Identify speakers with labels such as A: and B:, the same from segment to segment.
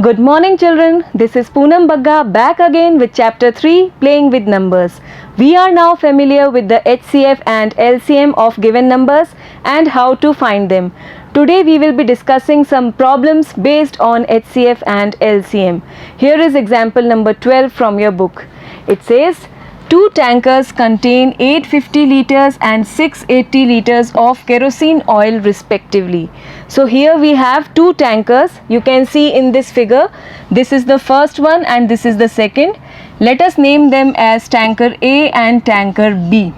A: Good morning children, this is Poonam Bagga back again with chapter 3 playing with numbers. We are now familiar with the HCF and LCM of given numbers and how to find them. Today we will be discussing some problems based on HCF and LCM. Here is example number 12 from your book. It says, two tankers contain 850 liters and 680 liters of kerosene oil respectively. So here we have two tankers. You can see in this figure, this is the first one and this is the second. Let us name them as tanker A and tanker B.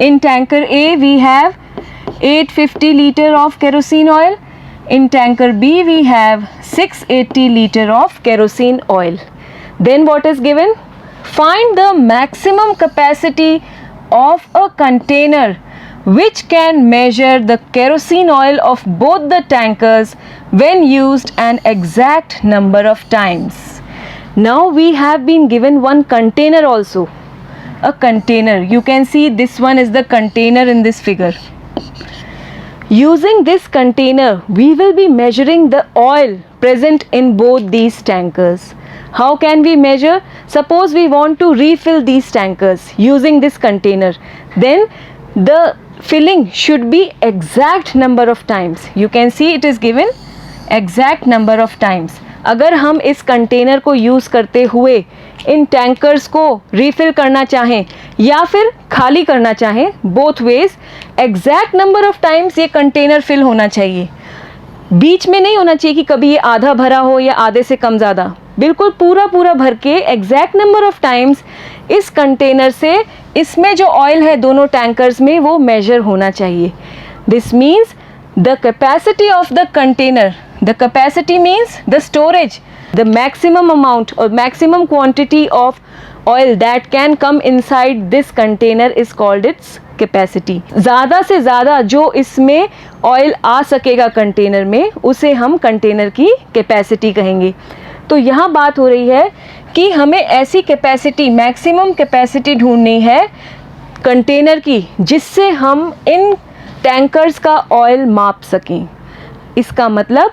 A: In tanker A we have 850 liter of kerosene oil. In tanker B we have 680 liter of kerosene oil. Then what is given? Find the maximum capacity of a container which can measure the kerosene oil of both the tankers when used an exact number of times. Now we have been given one container also. A container. You can see this one is the container in this figure. Using this container, we will be measuring the oil present in both these tankers. How can we measure? Suppose we want to refill these tankers using this container. Then the filling should be exact number of times. You can see it is given exact number of times. अगर हम इस container को use करते हुए इन tankers को refill करना चाहें या फिर खाली करना चाहें, both ways exact number of times ये कंटेनर फिल होना चाहिए. बीच में नहीं होना चाहिए कि कभी ये आधा भरा हो या आधे से कम ज़्यादा. बिल्कुल पूरा पूरा भर के एग्जैक्ट नंबर ऑफ टाइम्स इस कंटेनर से इसमें जो ऑयल है दोनों टैंकर्स में वो मेजर होना चाहिए. This means the capacity of the container. The capacity means the storage. The maximum amount और maximum quantity of oil that can come inside this container is called its capacity. ज़्यादा से ज़्यादा जो इसमें ऑयल आ सकेगा container में उसे हम कंटेनर की कैपेसिटी कहेंगे. तो यहाँ बात हो रही है कि हमें ऐसी कैपेसिटी, मैक्सिमम कैपेसिटी ढूंढनी है कंटेनर की जिससे हम इन टैंकर्स का ऑयल माप सकें. इसका मतलब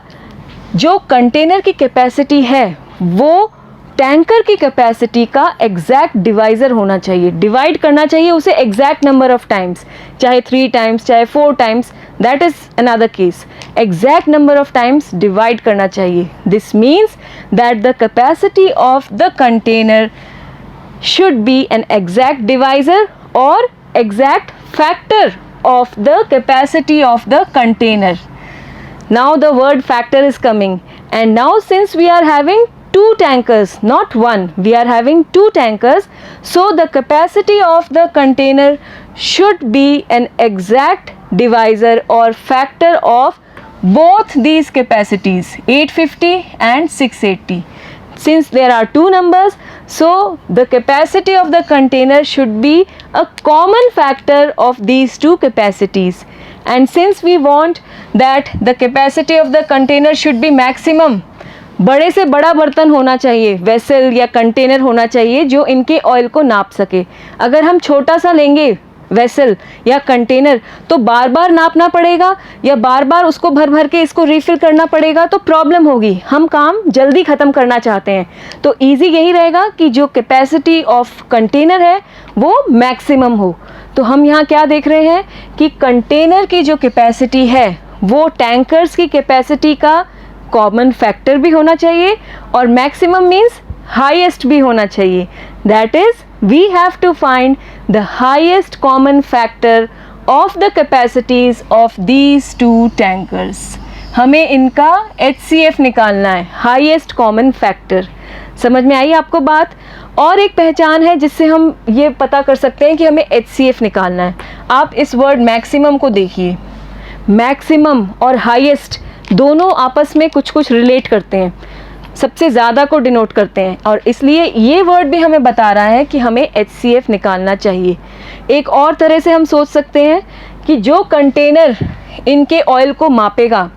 A: जो कंटेनर की कैपेसिटी है वो टैंकर की कैपेसिटी का एग्जैक्ट डिवाइज़र होना चाहिए. डिवाइड करना चाहिए उसे एग्जैक्ट नंबर ऑफ टाइम्स, चाहे 3 टाइम्स चाहे 4 times, that is another case. Exact number of times divide करना चाहिए. This means that the capacity of the container should be an exact divisor और exact factor of the capacity of the container. Now the word factor is coming, and now since we are having two tankers, not one, we are having two tankers, so the capacity of the container should be an exact divisor or factor of both these capacities, 850 and 680. Since there are two numbers, so the capacity of the container should be a common factor of these two capacities. And since we want that the capacity of the container should be maximum, बड़े से बड़ा बर्तन होना चाहिए, vessel या container होना चाहिए जो इनके ऑयल को नाप सके. अगर हम छोटा सा लेंगे वेसल या कंटेनर तो बार बार नापना पड़ेगा या बार बार उसको भर भर के इसको रिफ़िल करना पड़ेगा तो प्रॉब्लम होगी. हम काम जल्दी ख़त्म करना चाहते हैं तो इजी यही रहेगा कि जो कैपेसिटी ऑफ कंटेनर है वो मैक्सिमम हो. तो हम यहाँ क्या देख रहे हैं कि कंटेनर की जो कैपेसिटी है वो टैंकर्स की कैपेसिटी का कॉमन फैक्टर भी होना चाहिए और मैक्सिमम मीन्स हाईएस्ट भी होना चाहिए. That is we have to find the highest common factor of the capacities of these two tankers. हमें इनका HCF निकालना है, highest common factor. समझ में आई आपको बात? और एक पहचान है जिससे हम ये पता कर सकते हैं कि हमें HCF निकालना है. आप इस वर्ड मैक्सिमम को देखिए. मैक्सिमम और हाईएस्ट दोनों आपस में कुछ कुछ रिलेट करते हैं, सबसे ज़्यादा को डिनोट करते हैं और इसलिए ये वर्ड भी हमें बता रहा है कि हमें HCF निकालना चाहिए. एक और तरह से हम सोच सकते हैं कि जो कंटेनर इनके ऑयल को मापेगा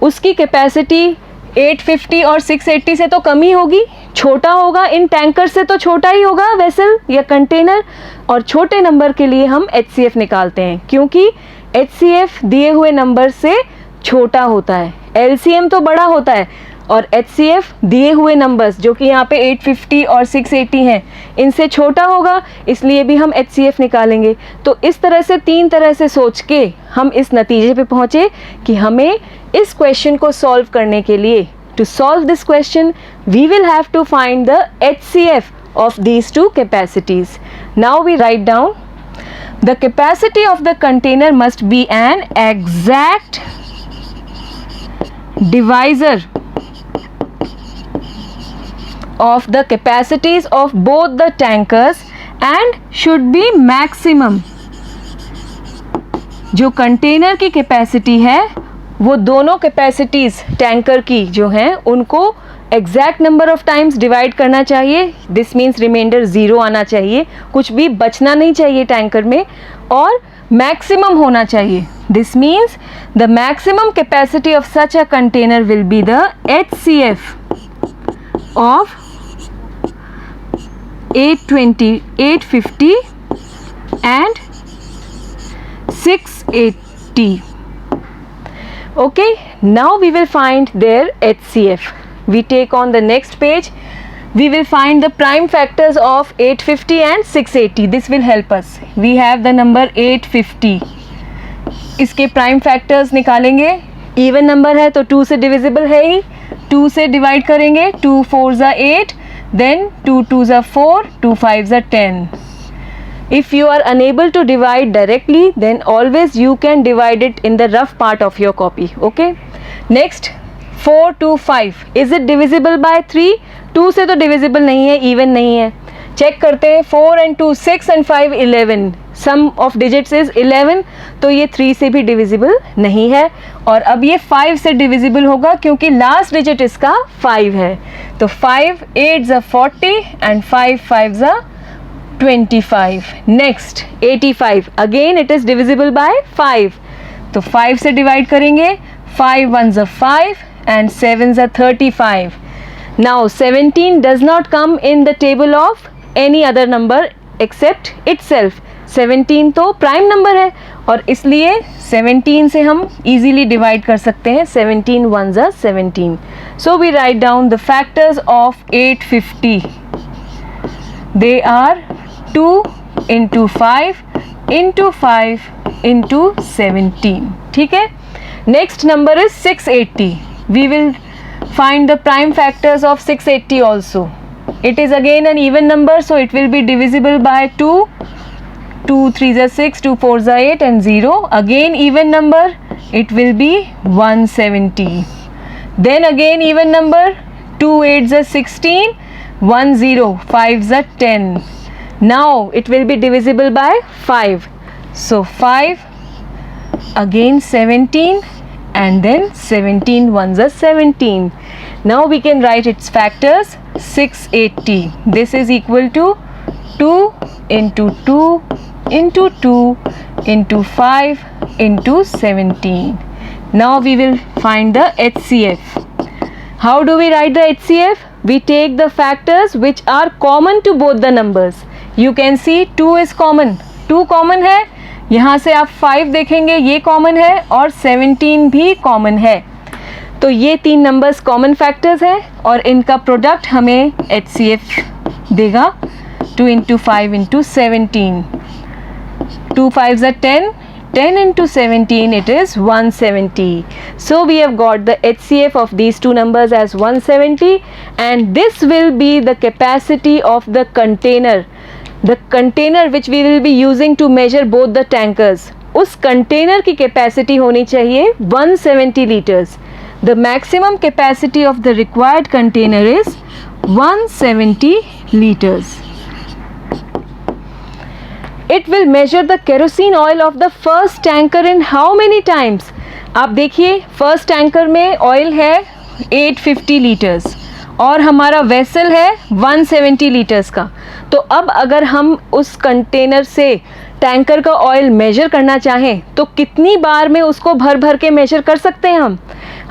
A: उसकी कैपेसिटी 850 और 680 से तो कम ही होगी, छोटा होगा, इन टैंकर से तो छोटा ही होगा वेसल या कंटेनर. और छोटे नंबर के लिए हम HCF निकालते हैं क्योंकि HCF दिए हुए नंबर से छोटा होता है, LCM तो बड़ा होता है. और HCF दिए हुए नंबर्स जो कि यहाँ पे 850 और 680 हैं इनसे छोटा होगा, इसलिए भी हम HCF निकालेंगे। तो इस तरह से 3 तरह से सोच के हम इस नतीजे पे पहुँचे कि हमें इस क्वेश्चन को सॉल्व करने के लिए, to solve this question we will have to find the HCF of these two capacities. Now we write down the capacity of the container must be an exact divisor of the capacities of both the tankers and should be maximum. जो container की capacity है वो दोनों capacities tanker की जो हैं उनको exact number of times divide करना चाहिए। दिस मीन्स रिमाइंडर 0 आना चाहिए, कुछ भी बचना नहीं चाहिए टैंकर में, और मैक्सिमम होना चाहिए। This means the maximum capacity of such a container will be the HCF of 820, 850 and 680. Okay, now we will find their HCF. We take on the next page. We will find the prime factors of 850 and 680. This will help us. We have the number 850. इसके prime factors निकालेंगे। Even number है तो 2 से divisible है ही, 2 से divide करेंगे, 2 4s are 8, then 2 2s are 4, 2 5s are 10. If you are unable to divide directly, then always you can divide it in the rough part of your copy. Okay. Next, 4 to 5. Is it divisible by 3? 2 से तो divisible नहीं है, even नहीं है। Check करते हैं, 4 and 2 6 and 5 11. Sum of digits is 11, तो ये 3 से भी divisible नहीं है। और अब ये 5 से divisible होगा क्योंकि last digit इसका 5 है। तो 5 8s are 40 and 5 5s are 25. Next 85. Again it is divisible by 5. तो 5 से divide करेंगे, 5 1s are 5 and 7s are 35. Now 17 does not come in the table of any other number except itself. 17 तो prime number है और इसलिए 17 से हम easily divide कर सकते हैं। 17 1s are 17. So we write down the factors of 850. They are 2 into 5 into 5 into 17. ठीक है। Next number is 680. We will find the prime factors of 680 also. It is again an even number, so it will be divisible by 2. 2 3s are 6, 2 4s are 8 and 0. Again even number, it will be 170. Then again even number, 2 8s are 16, 1 0, 5s are 10. Now it will be divisible by 5. So 5, again 17 and then 17 1s are 17. Now we can write its factors. 680. This is equal to 2 into 2 into 2 into 5 into 17. Now we will find the HCF. How do we write the HCF? We take the factors which are common to both the numbers. You can see 2 is common. 2 common है, यहाँ से आप 5 देखेंगे ये common है और 17 भी common है। तो ये 3 numbers common factors हैं और इनका product हमें HCF देगा 2 into 5 into 17. 2 5s are 10. 10 into 17 it is 170. So we have got the HCF of these two numbers as 170 and this will be the capacity of the container. The container which we will be using to measure both the tankers. उस container की capacity होनी चाहिए 170 liters. The maximum capacity of the required container is 170 liters. It will measure the kerosene oil of the first tanker in how many times? आप देखिए first tanker में oil है 850 liters और हमारा vessel है 170 liters का। तो अब अगर हम उस कंटेनर से टैंकर का ऑयल मेजर करना चाहें तो कितनी बार में उसको भर भर के मेजर कर सकते हैं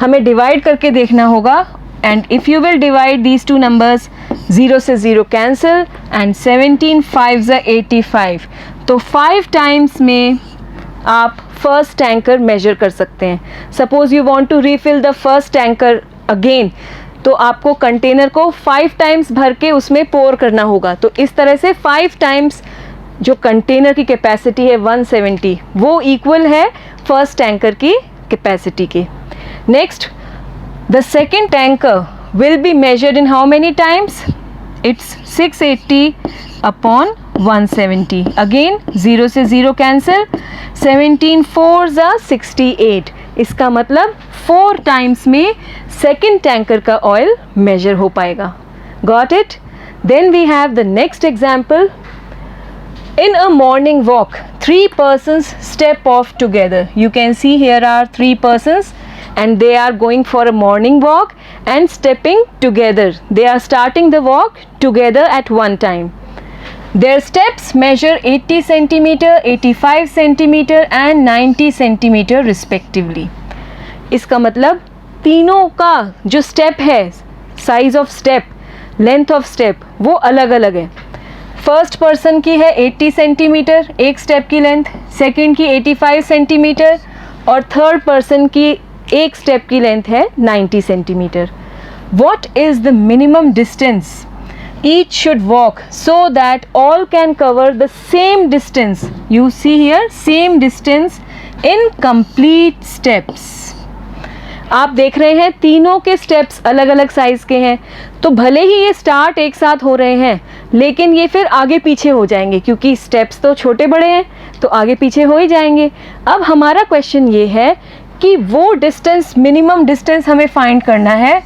A: हमें डिवाइड करके देखना होगा। And if you will divide these two numbers, 0 से 0 कैंसिल एंड 17 5s are 85, तो 5 टाइम्स में आप फर्स्ट टैंकर मेजर कर सकते हैं। Suppose you want to refill the first tanker again, तो आपको कंटेनर को 5 टाइम्स भर के उसमें पोर करना होगा। तो इस तरह से 5 टाइम्स जो कंटेनर की कैपेसिटी है 170, वो इक्वल है फर्स्ट टैंकर की कैपेसिटी के। Next, the second tanker will be measured in how many times? It's 680 upon 170। Again 0 से 0 कैंसिल, 17 4s are 68। इसका मतलब 4 टाइम्स में सेकेंड टैंकर का ऑयल मेजर हो पाएगा। Got it? Then we have the next example. In a morning walk, 3 persons step off together. You can see here are 3 persons and they are going for a morning walk and stepping together. They are starting the walk together at one time. Their steps measure 80 centimeter, 85 centimeter and 90 centimeter respectively. इसका मतलब तीनों का जो step है, size of step, length of step, वो अलग अलग है। फर्स्ट पर्सन की है 80 सेंटीमीटर एक स्टेप की लेंथ, सेकंड की 85 सेंटीमीटर और थर्ड पर्सन की एक स्टेप की लेंथ है 90 centimetre. What is the minimum distance each should walk so that all can cover the same distance? You see here, same distance in complete steps. आप देख रहे हैं तीनों के स्टेप्स अलग अलग साइज के हैं, तो भले ही ये स्टार्ट एक साथ हो रहे हैं लेकिन ये फिर आगे पीछे हो जाएंगे क्योंकि स्टेप्स तो छोटे बड़े हैं, तो आगे पीछे हो ही जाएंगे। अब हमारा क्वेश्चन ये है कि वो डिस्टेंस, मिनिमम डिस्टेंस हमें फाइंड करना है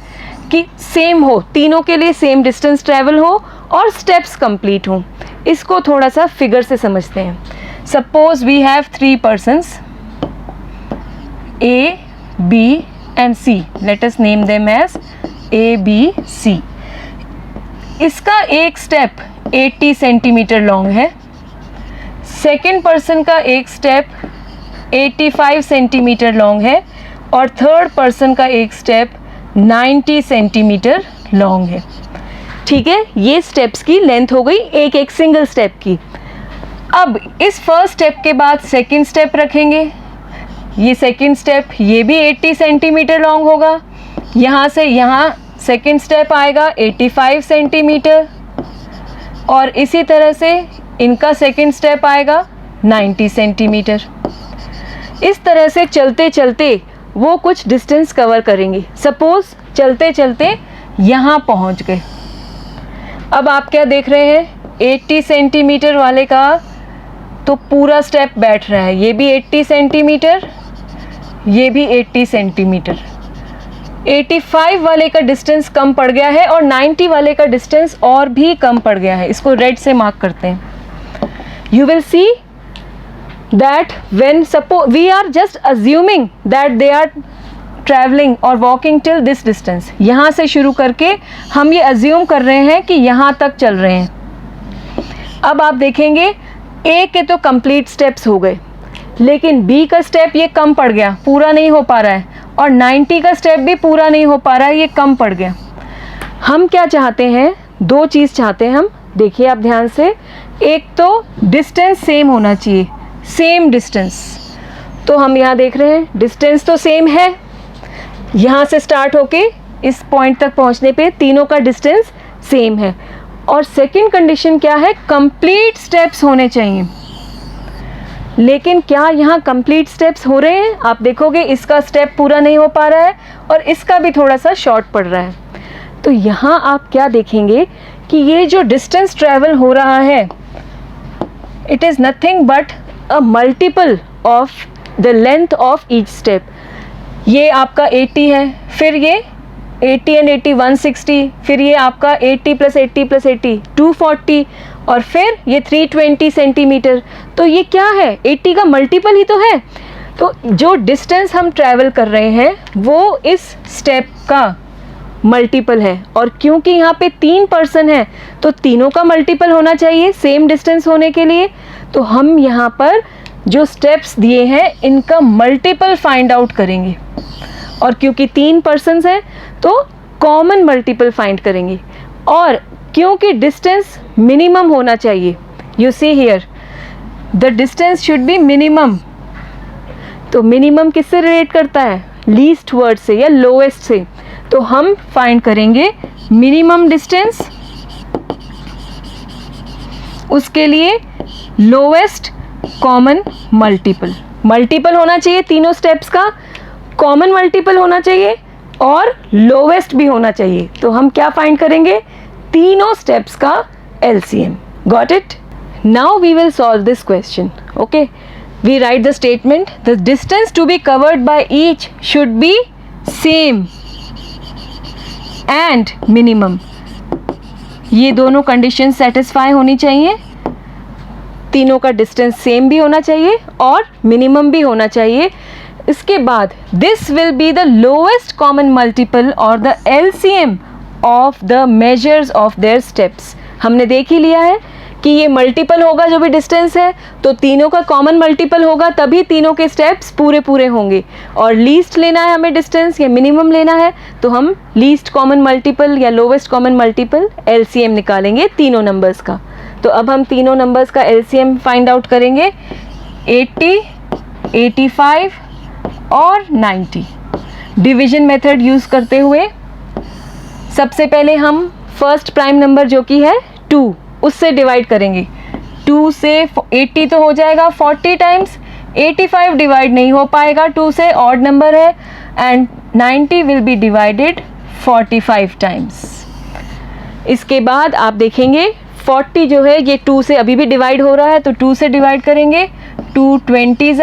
A: कि सेम हो, तीनों के लिए सेम डिस्टेंस ट्रैवल हो और स्टेप्स कंप्लीट हो। इसको थोड़ा सा फिगर से समझते हैं। Suppose we have 3 persons A, B and C. Let us name them as A, B, C. इसका एक स्टेप 80 सेंटीमीटर लॉन्ग है, सेकेंड पर्सन का एक स्टेप 85 सेंटीमीटर लॉन्ग है और थर्ड पर्सन का एक स्टेप 90 सेंटीमीटर लॉन्ग है। ठीक है, ये स्टेप्स की लेंथ हो गई एक एक सिंगल स्टेप की। अब इस फर्स्ट स्टेप के बाद सेकंड स्टेप रखेंगे, ये सेकंड स्टेप ये भी 80 सेंटीमीटर लॉन्ग होगा, यहाँ से यहाँ सेकंड स्टेप आएगा 85 सेंटीमीटर और इसी तरह से इनका सेकंड स्टेप आएगा 90 सेंटीमीटर। इस तरह से चलते चलते वो कुछ डिस्टेंस कवर करेंगे। सपोज चलते चलते यहाँ पहुँच गए। अब आप क्या देख रहे हैं, 80 सेंटीमीटर वाले का तो पूरा स्टेप बैठ रहा है, ये भी 80 सेंटीमीटर, ये भी 80 सेंटीमीटर। 85 वाले का डिस्टेंस कम पड़ गया है और 90 वाले का डिस्टेंस और भी कम पड़ गया है। इसको रेड से मार्क करते हैं। You will see that when suppose we are just assuming that they are travelling और वॉकिंग टिल दिस डिस्टेंस, यहाँ से शुरू करके हम ये अज्यूम कर रहे हैं कि यहाँ तक चल रहे हैं। अब आप देखेंगे ए के तो कंप्लीट स्टेप्स हो गए लेकिन बी का स्टेप ये कम पड़ गया, पूरा नहीं हो पा रहा है, और 90 का स्टेप भी पूरा नहीं हो पा रहा है, ये कम पड़ गया। हम क्या चाहते हैं, 2 चीज़ चाहते हैं हम। देखिए आप ध्यान से, एक तो डिस्टेंस सेम होना चाहिए, सेम डिस्टेंस। तो हम यहाँ देख रहे हैं डिस्टेंस तो सेम है, यहाँ से स्टार्ट होके इस पॉइंट तक पहुँचने पे तीनों का डिस्टेंस सेम है। और सेकंड कंडीशन क्या है, कंप्लीट स्टेप्स होने चाहिए। लेकिन क्या यहाँ कंप्लीट स्टेप्स हो रहे हैं? आप देखोगे इसका स्टेप पूरा नहीं हो पा रहा है और इसका भी थोड़ा सा शॉर्ट पड़ रहा है। तो यहाँ आप क्या देखेंगे कि ये जो डिस्टेंस ट्रैवल हो रहा है, it is nothing but a multiple of the length of each step. ये आपका 80 है, फिर ये 80 एंड 80 160, फिर ये आपका 80 + 80 + 80 240 और फिर ये 320 सेंटीमीटर। तो ये क्या है, 80 का मल्टीपल ही तो है। तो जो डिस्टेंस हम ट्रैवल कर रहे हैं वो इस स्टेप का मल्टीपल है। और क्योंकि यहाँ पे 3 पर्सन है तो तीनों का मल्टीपल होना चाहिए सेम डिस्टेंस होने के लिए। तो हम यहाँ पर जो स्टेप्स दिए हैं इनका मल्टीपल फाइंड आउट करेंगे, और क्योंकि 3 पर्सन्स हैं तो कॉमन मल्टीपल फाइंड करेंगे। और क्योंकि डिस्टेंस मिनिमम होना चाहिए, you see here the distance should be minimum. तो मिनिमम किससे रिलेट करता है, लीस्ट वर्ड से या लोएस्ट से। तो हम फाइंड करेंगे मिनिमम डिस्टेंस, उसके लिए लोवेस्ट कॉमन मल्टीपल, मल्टीपल होना चाहिए तीनों स्टेप्स का, कॉमन मल्टीपल होना चाहिए और लोवेस्ट भी होना चाहिए। तो हम क्या फाइंड करेंगे, तीनों स्टेप्स का LCM। Got it? Now we will solve this question. Okay, we write the statement, the distance to be covered by each should be same and minimum. ये दोनों कंडीशन सेटिस्फाई होनी चाहिए, तीनों का डिस्टेंस सेम भी होना चाहिए और मिनिमम भी होना चाहिए। इसके बाद this will be the lowest common multiple और the LCM of the measures of their steps. हमने देख ही लिया है कि ये मल्टीपल होगा जो भी डिस्टेंस है, तो तीनों का कॉमन मल्टीपल होगा, तभी तीनों के स्टेप्स पूरे पूरे होंगे। और लीस्ट लेना है हमें डिस्टेंस या मिनिमम लेना है, तो हम लीस्ट कॉमन मल्टीपल या लोवेस्ट कॉमन मल्टीपल LCM निकालेंगे तीनों नंबर्स का। तो अब हम तीनों नंबर्स का LCM फाइंड आउट करेंगे, 80, 85 और 90। डिवीजन मेथड यूज़ करते हुए सबसे पहले हम फर्स्ट प्राइम नंबर जो कि है 2, उससे डिवाइड करेंगे। 2 से 80 तो हो जाएगा 40 टाइम्स, 85 डिवाइड नहीं हो पाएगा 2 से, ऑड नंबर है, and 90 will be divided 45 times. इसके बाद आप देखेंगे 40 जो है ये 2 से अभी भी डिवाइड हो रहा है, तो 2 से डिवाइड करेंगे, 2 20s,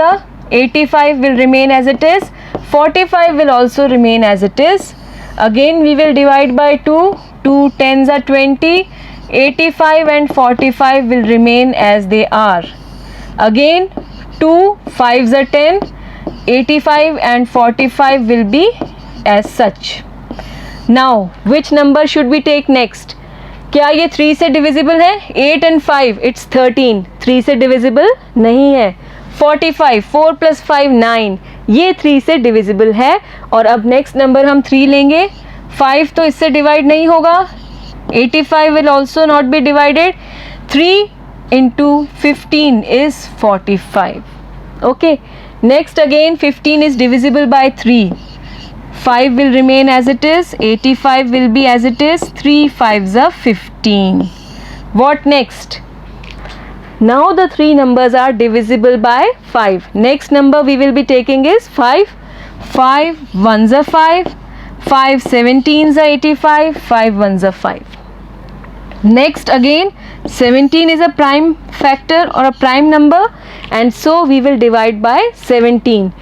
A: 85 will remain as it is, 45 will also remain as it is. Again we will divide by 2, 2 10s are 20, 85 and 45 will remain as they are. Again 2 5s are 10, 85 and 45 will be as such. Now which number should we take next? क्या ये 3 से divisible है? 8 and 5 it's 13, 3 से divisible नहीं है। 45, 4 + 5 9, ये 3 से divisible है। और अब नेक्स्ट नंबर हम 3 लेंगे, 5 तो इससे डिवाइड नहीं होगा, 85 will also not be divided, 3 into 15 is 45. Okay, next again 15 is divisible by 3, 5 will remain as it is, 85 will be as it is, 3 5s are 15. What next? Now the three numbers are divisible by 5. Next number we will be taking is 5. 5 1s are 5, 5 17s are 85, 5 1s are 5. Next again 17 is a prime factor or a prime number, and so we will divide by 17.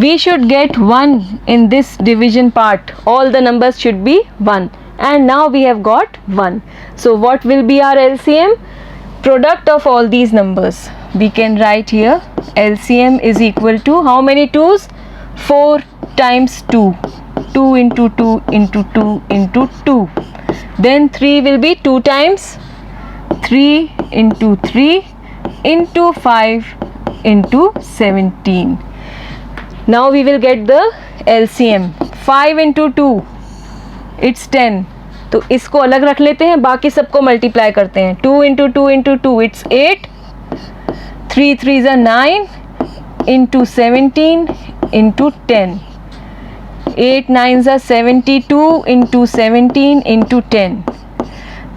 A: We should get 1 in this division part. All the numbers should be 1, and now we have got 1. So what will be our LCM? Product of all these numbers. We can write here LCM is equal to how many 2's? 4 times 2. 2 into 2 into 2 into 2. Then 3 will be 2 times, 3 into 3 into 5 into 17. Now we will get the LCM. 5 into 2 it's 10. तो इसको अलग रख लेते हैं, बाकी सबको multiply करते हैं। 2 into 2 into 2 it's 8, 3 3s are 9 into 17 into 10, 8 9s are 72 into 17 into 10.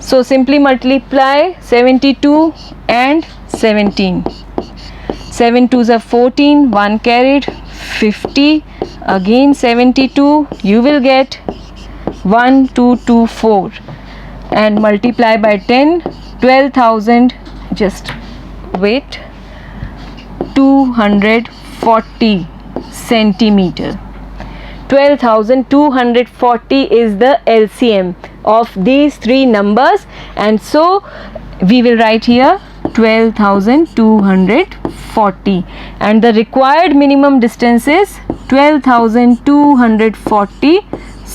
A: So simply multiply 72 and 17. 7 2s are 14, 1 carried, 50. Again 72, you will get 1 2 2 4 and multiply by 10, 12,000, just wait, 240 centimeter. 12,240 is the LCM of these three numbers, and so we will write here 12,240, and the required minimum distance is 12,240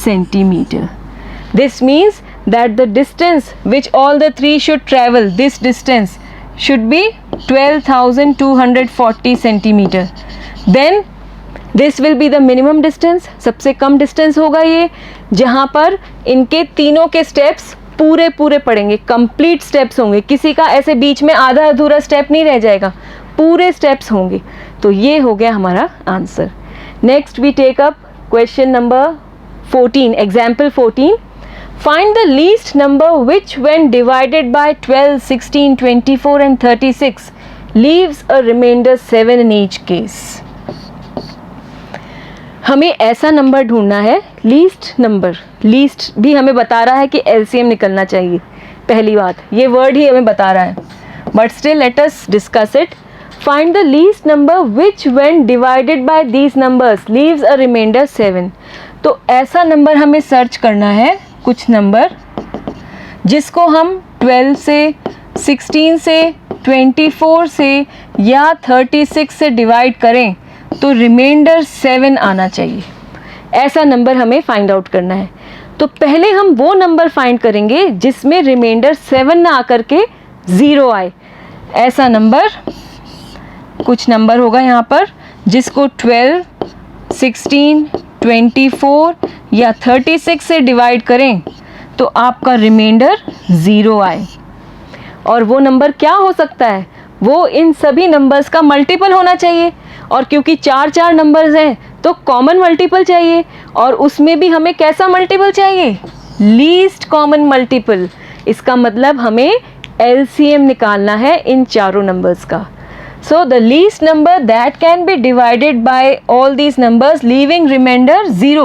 A: centimeter. This means that the distance which all the three should travel, this distance should be 12,240 centimeter. Then this will be the minimum distance. सबसे कम distance होगा ये, जहाँ पर इनके तीनों के steps पूरे पूरे पड़ेंगे, complete steps होंगे, किसी का ऐसे बीच में आधा अधूरा step नहीं रह जाएगा, पूरे steps होंगे। तो ये हो गया हमारा answer. Next we take up question number 14, example 14. Find the least number which when divided by 12, 16, 24 and 36 leaves a remainder 7 in each case. हमें ऐसा नंबर ढूंढना है, लीस्ट नंबर, लीस्ट भी हमें बता रहा है कि एलसीएम निकलना चाहिए. पहली बात ये वर्ड ही हमें बता रहा है, but still let us discuss it. Find the least number which when divided by these numbers leaves a remainder 7. तो ऐसा नंबर हमें सर्च करना है, कुछ नंबर जिसको हम 12 से, 16 से, 24 से या 36 से डिवाइड करें तो रिमाइंडर 7 आना चाहिए. ऐसा नंबर हमें फाइंड आउट करना है. तो पहले हम वो नंबर फाइंड करेंगे जिसमें रिमाइंडर 7 ना आकर के 0 आए. ऐसा नंबर, कुछ नंबर होगा यहाँ पर जिसको 12, 16, 24 या 36 से डिवाइड करें तो आपका रिमाइंडर 0 आए. और वो नंबर क्या हो सकता है? वो इन सभी नंबर्स का मल्टीपल होना चाहिए. और क्योंकि 4 नंबर्स हैं तो कॉमन मल्टीपल चाहिए, और उसमें भी हमें कैसा मल्टीपल चाहिए? Least common multiple. इसका मतलब हमें एलसीएम निकालना है इन चारों नंबर्स का. So the least number that can be divided by all these numbers leaving remainder 0.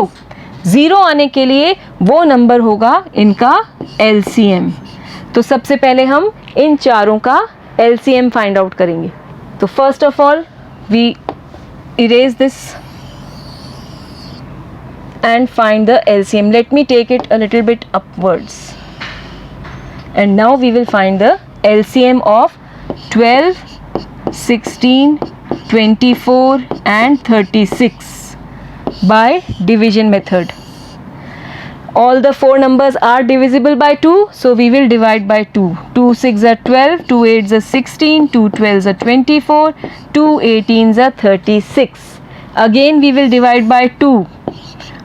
A: 0 आने के लिए वो नंबर होगा इनका LCM. तो सबसे पहले हम इन चारों का LCM फाइंड आउट करेंगे. तो first of all we erase this and find the LCM. Let me take it a little bit upwards. And now we will find the LCM of 12, 16, 24 and 36 by division method. All the four numbers are divisible by 2, so we will divide by 2. 2 6 are 12, 2 8 are 16, 2 12 are 24, 2 18 are 36. Again we will divide by 2.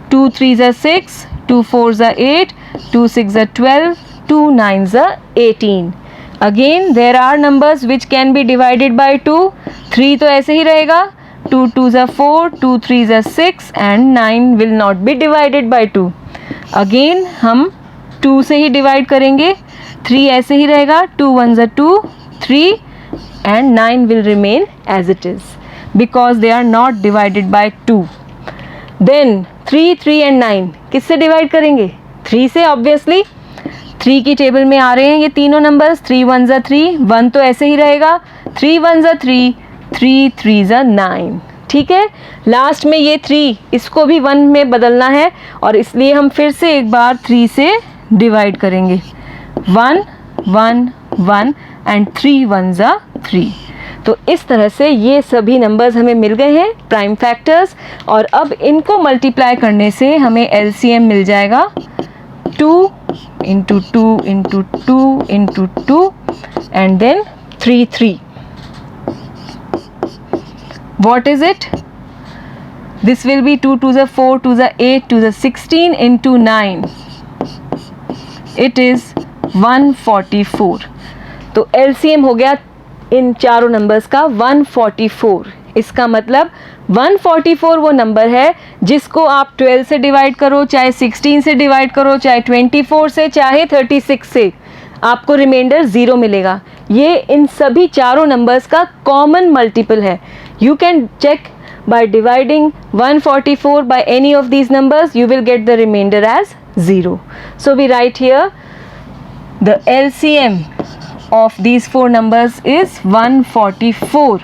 A: 2 3 are 6, 2 4 are 8, 2 6 are 12, 2 9 are 18. Again there are numbers which can be divided by 2. 3 तो ऐसे ही रहेगा, 2 2s are 4, 2 3s are 6 and 9 will not be divided by 2. Again हम 2 से ही divide करेंगे, 3 ऐसे ही रहेगा, 2 1s are 2, 3 and 9 will remain as it is because they are not divided by 2. Then 3 3 and 9 किससे divide करेंगे? 3 से obviously. 3 की टेबल में आ रहे हैं ये तीनों नंबर्स. 3 1s are 3, 1 तो ऐसे ही रहेगा, 3 1s are 3, 3 3s are 9. ठीक है, लास्ट में ये 3 इसको भी 1 में बदलना है और इसलिए हम फिर से एक बार 3 से डिवाइड करेंगे. 1 1 1 एंड 3 1s are 3. तो इस तरह से ये सभी नंबर्स हमें मिल गए हैं प्राइम फैक्टर्स, और अब इनको मल्टीप्लाई करने से हमें एलसीएम मिल जाएगा 2 into 2 into 2 into 2 and then 3 3. What is it? This will be 2 2s are 4, 2s are 8, 2s are 16 into 9. It is 144. तो LCM हो गया इन चारों नंबर्स का 144. इसका मतलब 144 वो नंबर है जिसको आप 12 से डिवाइड करो, चाहे 16 से डिवाइड करो, चाहे 24 से, चाहे 36 से, आपको रिमाइंडर 0 मिलेगा. ये इन सभी चारों नंबर्स का कॉमन मल्टीपल है. You can check by dividing 144 by any of these numbers, you will get the remainder as 0. So we write here the LCM of these four numbers is 144.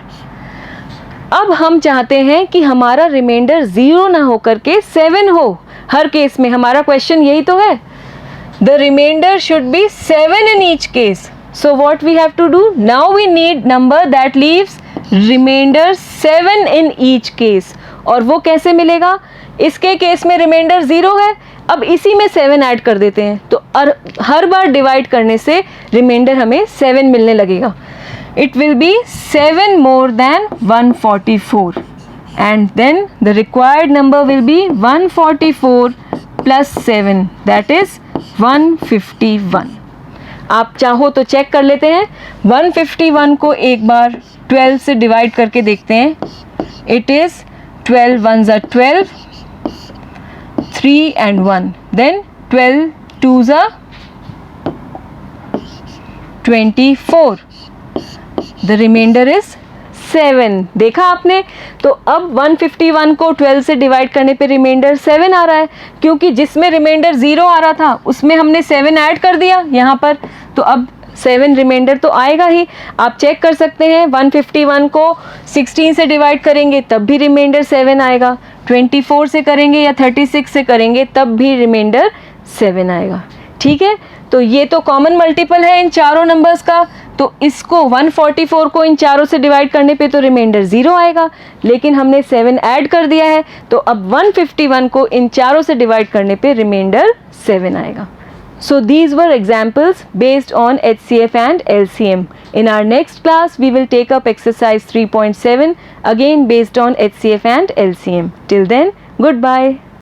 A: अब हम चाहते हैं कि हमारा रिमाइंडर 0 ना होकर के 7 हो. हर केस में हमारा क्वेश्चन यही तो है. The remainder should be 7 in each case. So what we have to do? Now we need number that leaves remainder 7 in each case. और वो कैसे मिलेगा? इसके केस में रिमाइंडर 0 है, अब इसी में 7 ऐड कर देते हैं तो हर बार डिवाइड करने से रिमाइंडर हमें 7 मिलने लगेगा. It will be 7 more than 144 and then the required number will be 144 plus 7, that is 151. आप चाहो तो चेक कर लेते हैं. 151 को एक बार 12 से डिवाइड करके देखते हैं. It is 12 1s are 12, 3 and 1. Then 12 2s are 24. The remainder is 7. देखा आपने? तो अब 151 को 12 से डिवाइड करने पे रिमाइंडर 7 आ रहा है, क्योंकि जिसमें रिमाइंडर 0 आ रहा था उसमें हमने 7 ऐड कर दिया यहाँ पर, तो अब 7 रिमाइंडर तो आएगा ही. आप चेक कर सकते हैं 151 को 16 से डिवाइड करेंगे तब भी रिमाइंडर 7 आएगा, 24 से करेंगे या 36 से करेंगे तब भी रिमाइंडर 7 आएगा. ठीक है, तो ये तो कॉमन मल्टीपल है इन चारों नंबर्स का, तो इसको 144 को इन चारों से डिवाइड करने पे तो रिमाइंडर 0 आएगा, लेकिन हमने 7 ऐड कर दिया है, तो अब 151 को इन चारों से डिवाइड करने पे रिमाइंडर 7 आएगा. So these were examples based on HCF and LCM. In our next class, we will take up exercise 3.7 again based on HCF and LCM. Till then, goodbye.